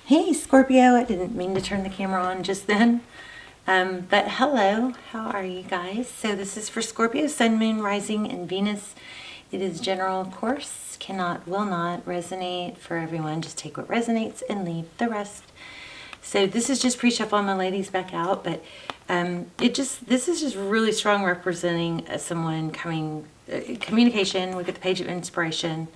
Hey Scorpio, I didn't mean to turn the camera on just then. But hello, how are you guys? So this is for Scorpio, Sun, Moon, Rising, and Venus. It is general, of course, will not resonate for everyone. Just take what resonates and leave the rest. So this is just pre-shuffle on my ladies back out, but this is just really strong representing someone coming, communication. We get the page of inspiration,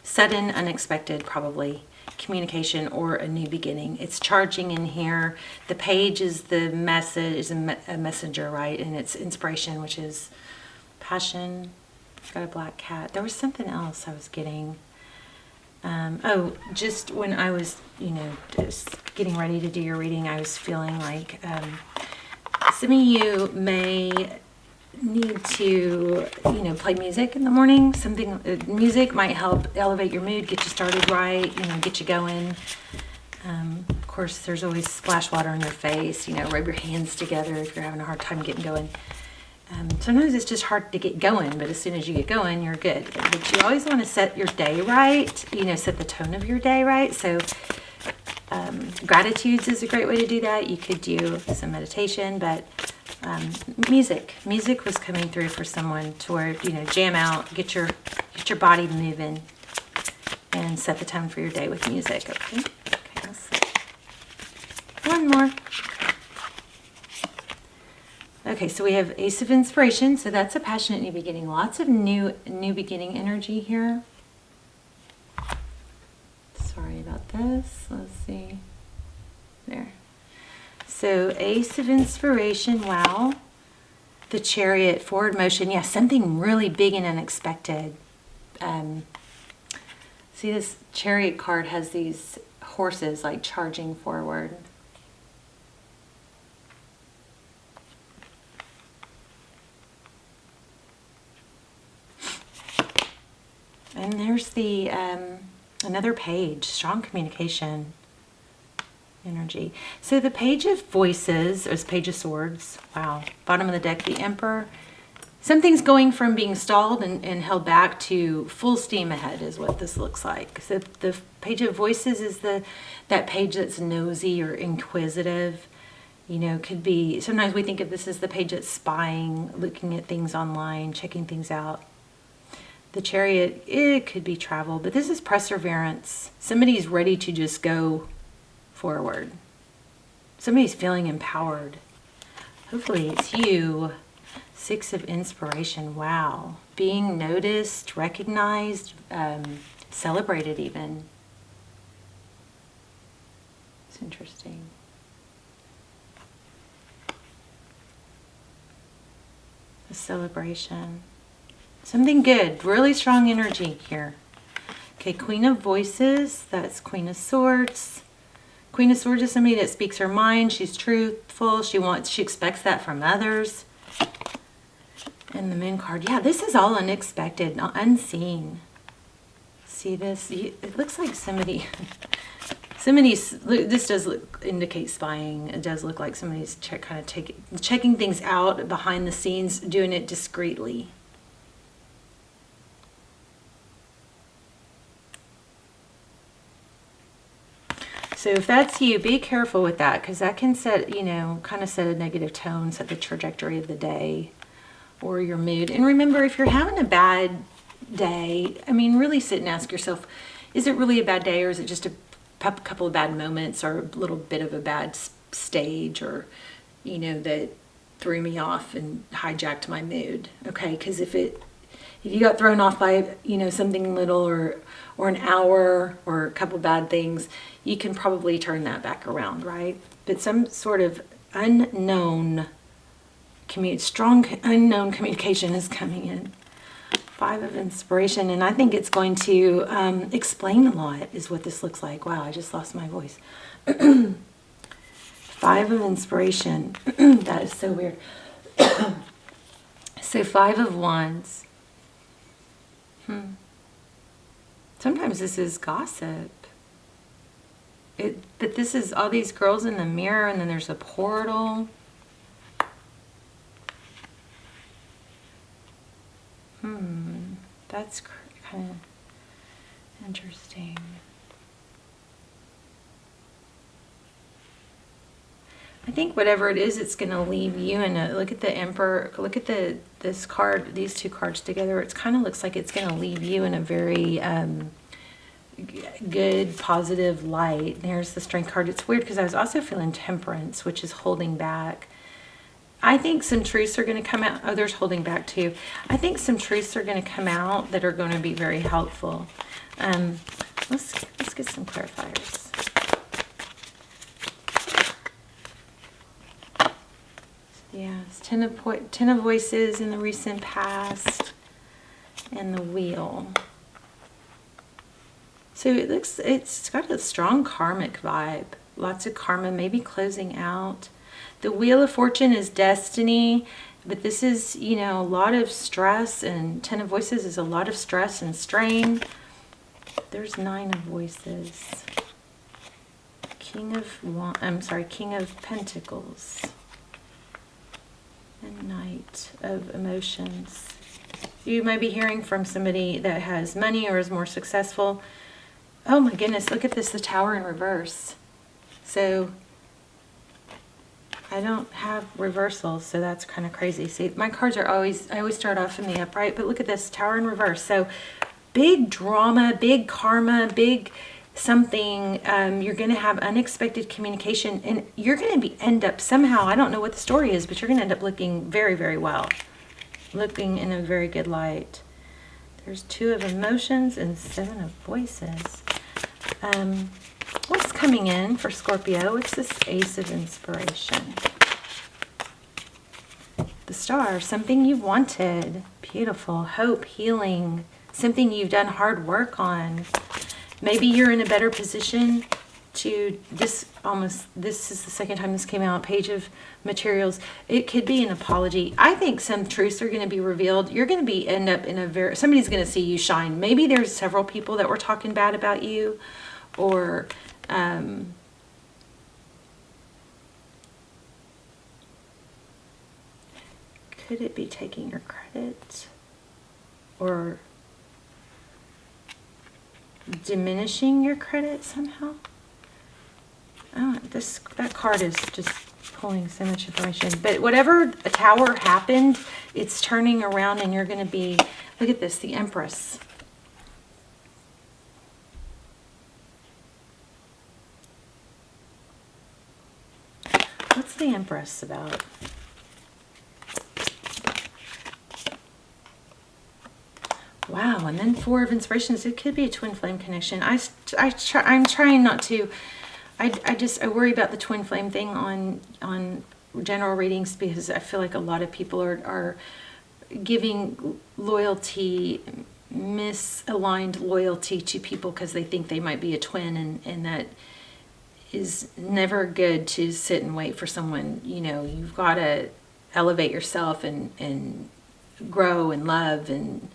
sudden, unexpected, probably communication or a new beginning. It's charging in here. The page is the message, is a messenger, right? And it's inspiration, which is passion. Got a black cat. There was something else I was getting. Just when I was, just getting ready to do your reading, I was feeling like some of you may need to, play music in the morning. Music might help elevate your mood, get you started right, get you going. Of course, there's always splash water on your face, rub your hands together if you're having a hard time getting going. Sometimes it's just hard to get going, but as soon as you get going, you're good. But you always want to set your day right, set the tone of your day right. So gratitudes is a great way to do that. You could do some meditation, but music was coming through for someone to where, jam out, get your body moving, and set the tone for your day with music. Okay, let's see. One more. Okay, so we have Ace of Inspiration, so that's a passionate new beginning. Lots of new beginning energy here. Sorry about this. Let's see. There. So Ace of Inspiration, wow. The Chariot, forward motion. Yeah, something really big and unexpected. See, this Chariot card has these horses like charging forward. And there's the another page, strong communication energy. So the Page of Voices, or Page of Swords, wow. Bottom of the deck, the Emperor. Something's going from being stalled and held back to full steam ahead is what this looks like. So the Page of Voices is that page that's nosy or inquisitive. Could be, sometimes we think of this as the page that's spying, looking at things online, checking things out. The Chariot, it could be travel, but this is perseverance. Somebody's ready to just go forward. Somebody's feeling empowered. Hopefully it's you. Six of Inspiration, wow. Being noticed, recognized, celebrated even. It's interesting. A celebration. Something good, really strong energy here. Okay, Queen of Voices, that's Queen of Swords. Queen of Swords is somebody that speaks her mind. She's truthful. She expects that from others. And the Moon card, yeah, this is all unexpected, unseen. See this? It looks like this does indicate spying. It does look like somebody's checking things out behind the scenes, doing it discreetly. So if that's you, be careful with that, because that can set, kind of set a negative tone, set the trajectory of the day or your mood. And remember, if you're having a bad day, really sit and ask yourself, is it really a bad day, or is it just a couple of bad moments, or a little bit of a bad stage, or, that threw me off and hijacked my mood? Okay, because if you got thrown off by, something little or an hour or a couple bad things, you can probably turn that back around, right? But some sort of strong unknown communication is coming in. Five of Inspiration, and I think it's going to explain a lot is what this looks like. Wow, I just lost my voice. Five of Inspiration. That is so weird. So Five of Wands. Sometimes this is gossip. But this is all these girls in the mirror, and then there's a portal. That's kind of interesting. I think whatever it is, it's going to leave you in a, look at the Emperor, look at this card, these two cards together. It kind of looks like it's going to leave you in a very good, positive light. There's the Strength card. It's weird because I was also feeling Temperance, which is holding back. I think some truths are going to come out. Oh, there's holding back too. I think some truths are going to come out that are going to be very helpful. Let's get some clarifiers. Yes, Ten of Voices in the recent past, and the Wheel. So it's got a strong karmic vibe. Lots of karma, maybe closing out. The Wheel of Fortune is destiny, but this is, you know, a lot of stress, and Ten of Voices is a lot of stress and strain. There's Nine of Voices. King of Pentacles. And Knight of Emotions. You might be hearing from somebody that has money or is more successful. Oh my goodness, look at this, the Tower in reverse. So I don't have reversals, so that's kind of crazy. See, my cards are always, I always start off in the upright, but look at this, Tower in reverse. So big drama, big karma, big something. You're going to have unexpected communication, and you're going to end up somehow, I don't know what the story is, but you're going to end up looking very, very well. Looking in a very good light. There's Two of Emotions and Seven of Voices. What's coming in for Scorpio? It's this Ace of Inspiration. The Star, something you wanted. Beautiful. Hope, healing. Something you've done hard work on. Maybe you're in a better position to, this is the second time this came out, Page of Materials. It could be an apology. I think some truths are going to be revealed. You're going to end up in a somebody's going to see you shine. Maybe there's several people that were talking bad about you, or could it be taking your credit, or diminishing your credit somehow? That card is just pulling so much information. But whatever a Tower happened, it's turning around, and you're going to be, look at this, the Empress. What's the Empress about? Wow, and then Four of Inspirations. It could be a twin flame connection. I'm trying not to. I worry about the twin flame thing on general readings, because I feel like a lot of people are giving loyalty, misaligned loyalty to people because they think they might be a twin, and that is never good to sit and wait for someone. You know, you've got to elevate yourself and grow and love, and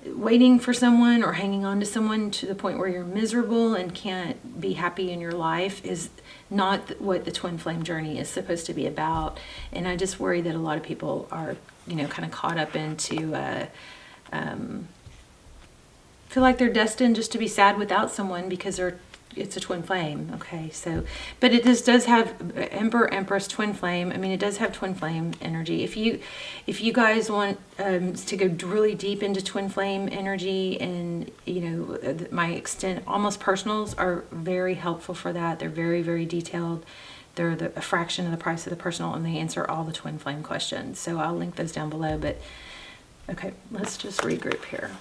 waiting for someone or hanging on to someone to the point where you're miserable and can't be happy in your life is not what the twin flame journey is supposed to be about. And I just worry that a lot of people are, you know, kind of caught up into feel like they're destined just to be sad without someone because it's a twin flame. Okay, so, but it does have Emperor, Empress, twin flame. I mean, it does have twin flame energy. If you guys want to go really deep into twin flame energy, and you know, my extent almost personals are very helpful for that. They're very, very detailed. They're a fraction of the price of the personal, and they answer all the twin flame questions. So I'll link those down below. But okay, let's just regroup here.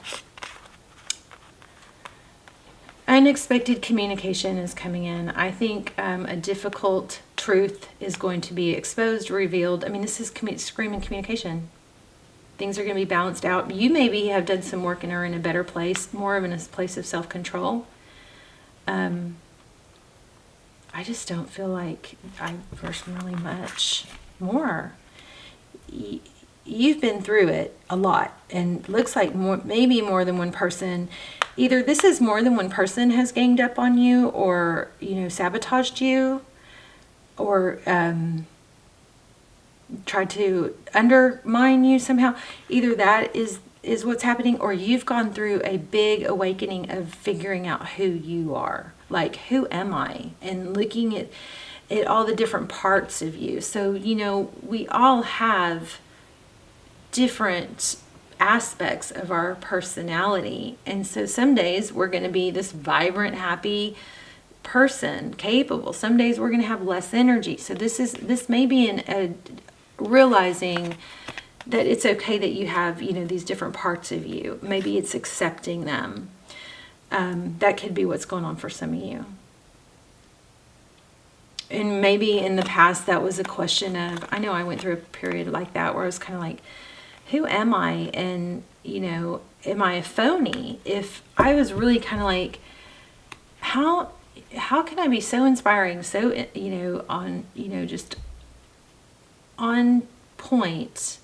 Unexpected communication is coming in. I think a difficult truth is going to be exposed, revealed. I mean, this is screaming communication. Things are going to be balanced out. You maybe have done some work and are in a better place, more of in a place of self-control. I just don't feel like I've really much more. You've been through it a lot, and looks like maybe more than one person. Either this is more than one person has ganged up on you, or, you know, sabotaged you, or tried to undermine you somehow. Either that is what's happening, or you've gone through a big awakening of figuring out who you are. Like, who am I? And looking at, all the different parts of you. So, you know, we all have different aspects of our personality. And so some days we're going to be this vibrant, happy person, capable. Some days we're going to have less energy. So this may be a realizing that it's okay that you have, you know, these different parts of you. Maybe it's accepting them. That could be what's going on for some of you. And maybe in the past that was a question of, I know I went through a period like that where I was kind of like, who am I? And, you know, am I a phony? If I was really kind of like, how can I be so inspiring, so, you know, on, you know, just on point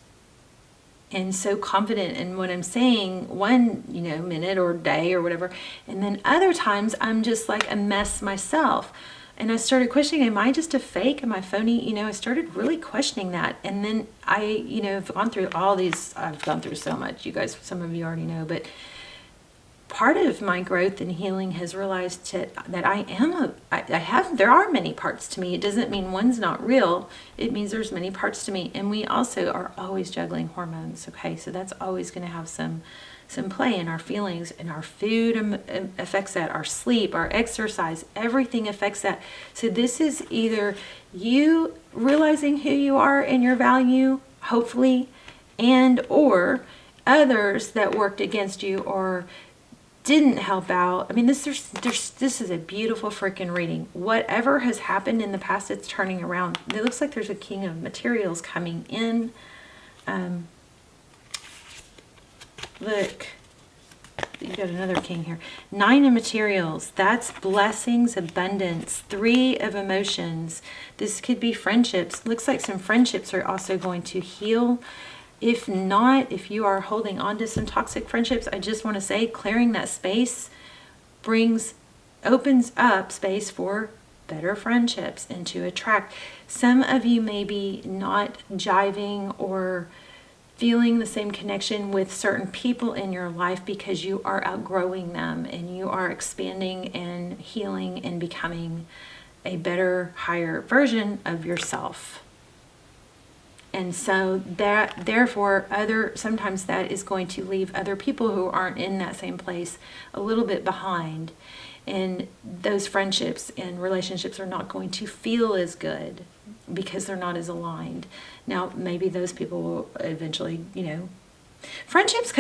and so confident in what I'm saying one, you know, minute or day or whatever. And then other times I'm just like a mess myself. And I started questioning, am I just a fake? Am I phony? You know, I started really questioning that. And then I, you know, have gone through all these, I've gone through so much, you guys, some of you already know, but part of my growth and healing has realized that I am there are many parts to me. It doesn't mean one's not real. It means there's many parts to me. And we also are always juggling hormones. Okay. So that's always going to have some play in our feelings, and our food affects that, our sleep, our exercise, everything affects that. So this is either you realizing who you are and your value, hopefully, and or others that worked against you or didn't help out. I mean, this is a beautiful freaking reading. Whatever has happened in the past, it's turning around. It looks like there's a king of materials coming in. Look, you got another king here. 9 of materials. That's blessings, abundance. 3 of emotions. This could be friendships. Looks like some friendships are also going to heal. If not, if you are holding on to some toxic friendships, I just want to say clearing that space opens up space for better friendships and to attract. Some of you may be not jiving or feeling the same connection with certain people in your life because you are outgrowing them and you are expanding and healing and becoming a better, higher version of yourself. And so that, therefore, sometimes that is going to leave other people who aren't in that same place a little bit behind. And those friendships and relationships are not going to feel as good because they're not as aligned. Now, maybe those people will eventually, you know, friendships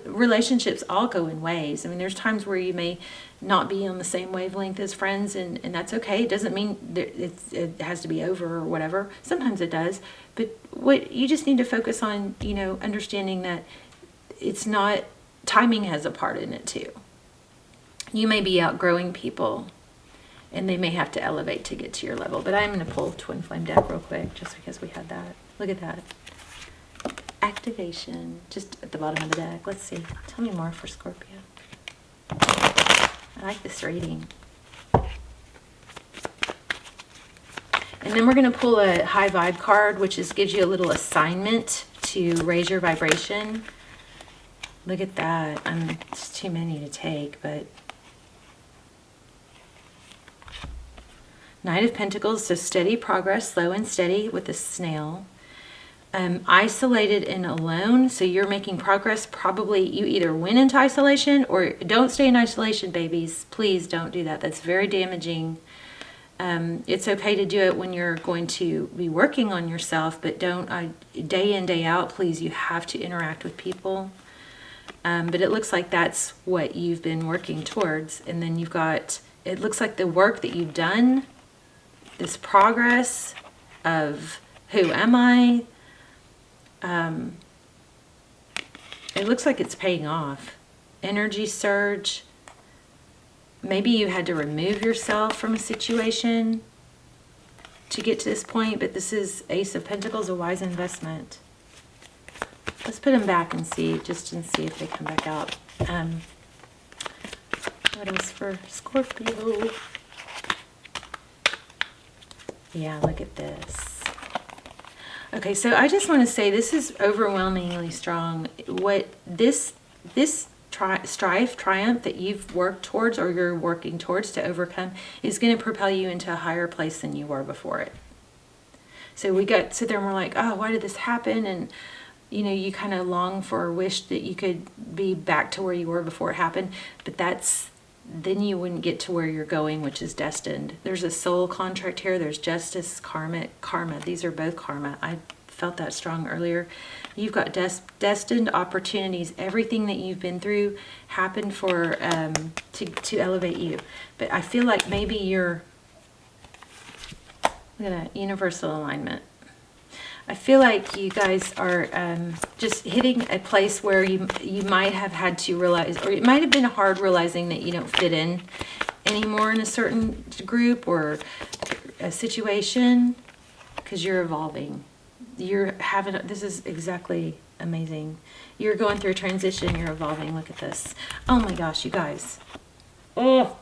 relationships all go in waves. I mean, there's times where you may not be on the same wavelength as friends, and that's okay. It doesn't mean it has to be over or whatever. Sometimes it does. But what you just need to focus on, you know, understanding that it's not, timing has a part in it too. You may be outgrowing people and they may have to elevate to get to your level. But I'm going to pull Twin Flame deck real quick just because we had that. Look at that. Activation, just at the bottom of the deck. Let's see. Tell me more for Scorpio. I like this reading. And then we're going to pull a high vibe card, which gives you a little assignment to raise your vibration. Look at that. It's too many to take, but Knight of Pentacles, so steady progress, slow and steady with the snail. Isolated and alone, so you're making progress. Probably you either went into isolation or don't stay in isolation, babies. Please don't do that. That's very damaging. It's okay to do it when you're going to be working on yourself, but don't day in, day out, please. You have to interact with people. But it looks like that's what you've been working towards. And then you've got, it looks like the work that you've done, this progress of who am I? It looks like it's paying off. Energy surge. Maybe you had to remove yourself from a situation to get to this point, but this is Ace of Pentacles, a wise investment. Let's put them back and see, just and see if they come back out. What else for Scorpio? Yeah, look at this. Okay, so I just want to say this is overwhelmingly strong. What this strife, triumph that you've worked towards or you're working towards to overcome is going to propel you into a higher place than you were before it. So we sit there and we're like, oh, why did this happen? And, you know, you kind of long for or wish that you could be back to where you were before it happened. But then you wouldn't get to where you're going, which is destined. There's a soul contract here. There's justice, karma. These are both karma. I felt that strong earlier. You've got destined opportunities. Everything that you've been through happened for to elevate you. But I feel like maybe you're, look at that, universal alignment. I feel like you guys are just hitting a place where you might have had to realize, or it might have been hard realizing that you don't fit in anymore in a certain group or a situation, because you're evolving. This is exactly amazing. You're going through a transition, you're evolving. Look at this. Oh my gosh, you guys. Oh.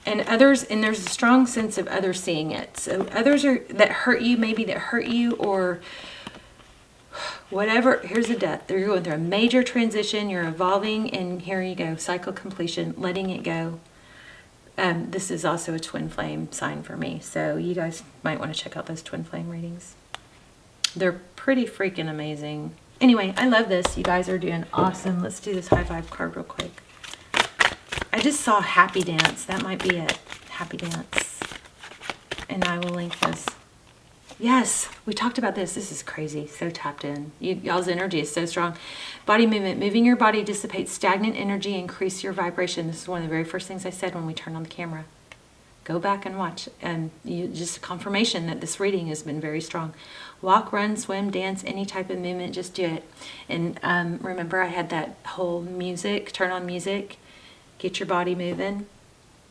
And there's a strong sense of others seeing it. So others that hurt you, or whatever. Here's a death. They're going through a major transition. You're evolving, and here you go. Cycle completion, letting it go. This is also a twin flame sign for me. So you guys might want to check out those twin flame readings. They're pretty freaking amazing. Anyway, I love this. You guys are doing awesome. Let's do this high vibe card real quick. I just saw happy dance. That might be it. Happy dance. And I will link this. Yes, we talked about this. This is crazy. So tapped in. Y'all's energy is so strong. Body movement. Moving your body dissipates stagnant energy, increase your vibration. This is one of the very first things I said when we turned on the camera. Go back and watch. And just confirmation that this reading has been very strong. Walk, run, swim, dance, any type of movement. Just do it. And remember, I had that whole music, turn on music. Get your body moving.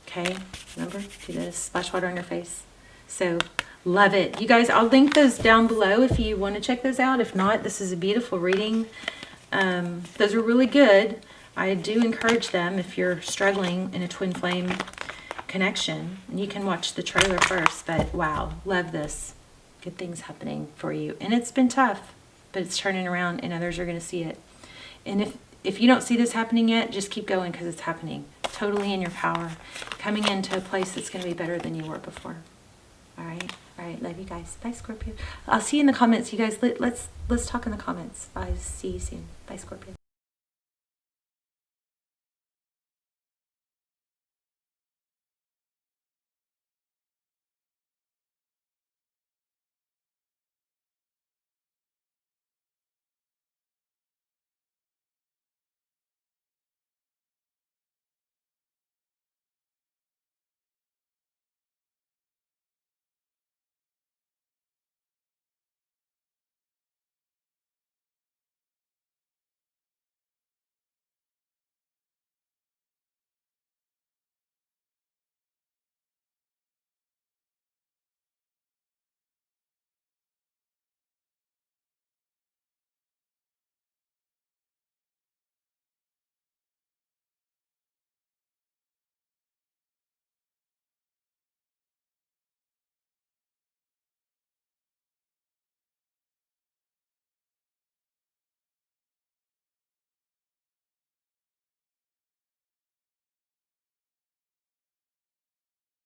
Okay, remember? Do this. Splash water on your face. So, love it. You guys, I'll link those down below if you want to check those out. If not, this is a beautiful reading. Those are really good. I do encourage them if you're struggling in a twin flame connection. You can watch the trailer first, but wow, love this. Good things happening for you. And it's been tough, but it's turning around and others are going to see it. And if you don't see this happening yet, just keep going, because it's happening. Totally in your power. Coming into a place that's going to be better than you were before. All right. All right. Love you guys. Bye, Scorpio. I'll see you in the comments. You guys, let's talk in the comments. Bye. See you soon. Bye, Scorpio.